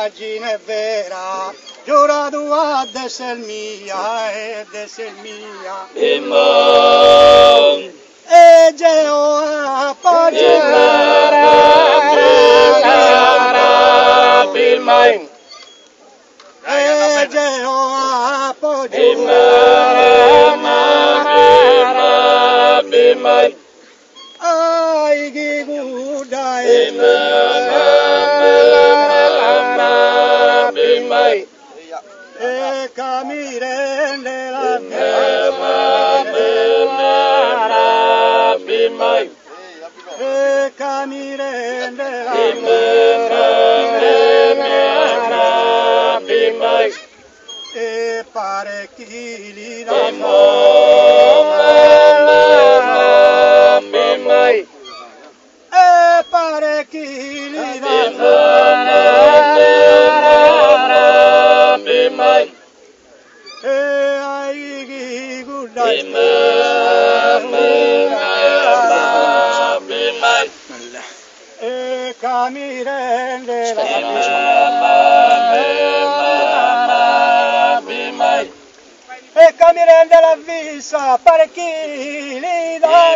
Immagine vera, giurato a essere mia ed essere mia. Imam. E Geova poggiare. Bilmain. E Geova poggiare. Bilmain. Ai che guda e camire nella e camire nella e pare chili da e pare chili e ai chi gudai e camire nella e camire nella visa pare chili da